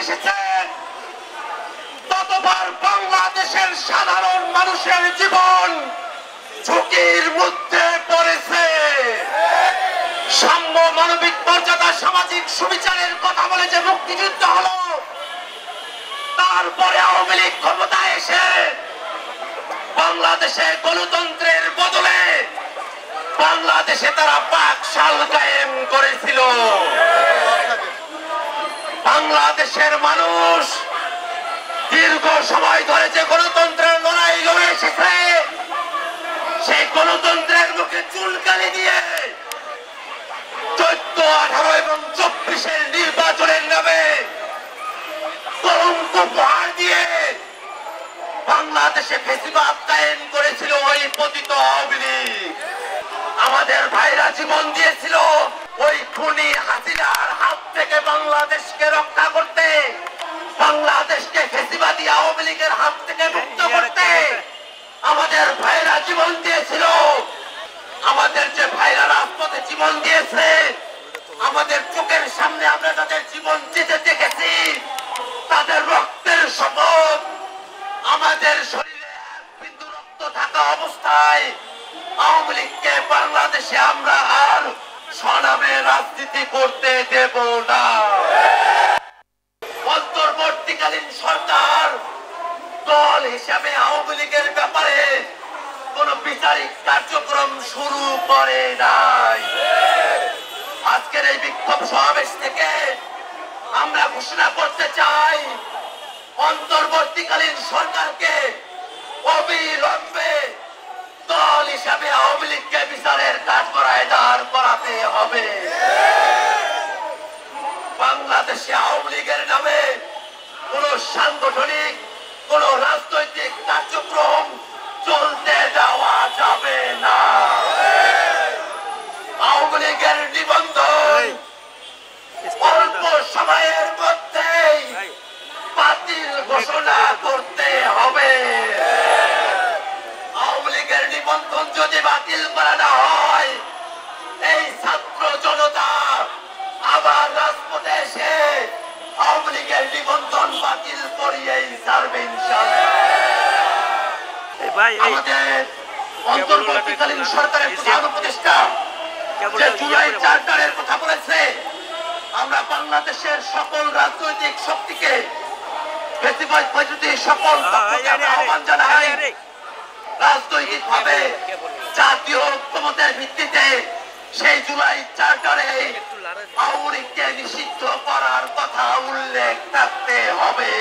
এসেছে ততবার বাংলাদেশের সাধারণ মানুষের জীবন ঝুঁকির মধ্যে পড়েছে। সাম্য, মানবিক মর্যাদা, সামাজিক সুবিচারের কথা বলে যে মুক্তিযুদ্ধ হলো, তারপরে আওয়ামী লীগ ক্ষমতায় এসে বাংলাদেশে গণতন্ত্রের বদলে বাংলাদেশে তারা পাকশাল কায়েম করেছিল। বাংলাদেশের মানুষ দীর্ঘ সময় ধরে যে গণতন্ত্রের লড়াই লড়ে এসেছে, সেই গণতন্ত্রের মুখে চুলকানি দিয়ে 14, 18 এবং 24-এর নির্বাচনের নামে কলঙ্ক উপহার দিয়ে বাংলাদেশে ফেসিবাদ কায়েম করেছিল ওই পতিত আওয়ামী লীগ। আমাদের ভাইরা জীবন দিয়েছিল ওই খুনি হাসিনার হাত থেকে বাংলাদেশকে রক্ষা করতে, বাংলাদেশকে ফেসিবাদী আওয়ামী লীগের হাত থেকে মুক্ত করতে। আমাদের ভাইরা জীবন দিয়েছিল। আমাদের যে ভাইরা রাজপথে জীবন দিয়েছে, আমাদের চোখের সামনে আমরা তাদের জীবন যেতে দেখেছি, তাদের রক্তের শপথ আমাদের শরীরে এক বিন্দু রক্ত থাকা অবস্থায় আওয়ামী লীগকে বাংলাদেশে আমরা আর স্বনামে রাজনীতি করতে দেব না। অন্তর্বর্তীকালীন সরকার দল হিসাবে আওয়ামী লীগের ব্যাপারে কোন বিচারিক কার্যক্রম শুরু করে নাই। আজকের এই বিক্ষোভ সমাবেশ থেকে আমরা ঘোষণা করতে চাই, অন্তর্বর্তীকালীন সরকারকে অবিলম্বে দল হিসাবে আওয়ামী লীগকে বিচারের কাঠগড়ায় দাঁড় করাতে হবে। বাংলাদেশে আওয়ামী লীগের নামে কোন সাংগঠনিক, কোন রাজনৈতিক কার্যক্রম চলতে দেওয়া যাবে না। আওয়ামী লীগের নিবন্ধন অল্প সময়ের মধ্যেই বাতিল ঘোষণা করতে হবে। আওয়ামী লীগের নিবন্ধন যদি বাতিল করা না হয়, এই ছাত্র জনতা আবার রাজপথে এসে আওয়ামী লীগের নিবন্ধন বাতিল করিয়েই ছাড়বে ইনশাআল্লাহ। আমাদের অন্তর্বর্তীকালীন সরকারের প্রধান উপদেষ্টা যে জুলাই চার্টারের কথা বলেছে, আমরা বাংলাদেশের সকল রাজনৈতিক শক্তিকে, ফেসিবাদ বিরোধী সকল পক্ষকে আহ্বান জানাই, রাজনৈতিক ভাবে জাতীয় ঐক্যমতের ভিত্তিতে সেই জুলাই চার্টারে আওয়ামী লীগকে নিষিদ্ধ করার কথা উল্লেখ থাকতে হবে।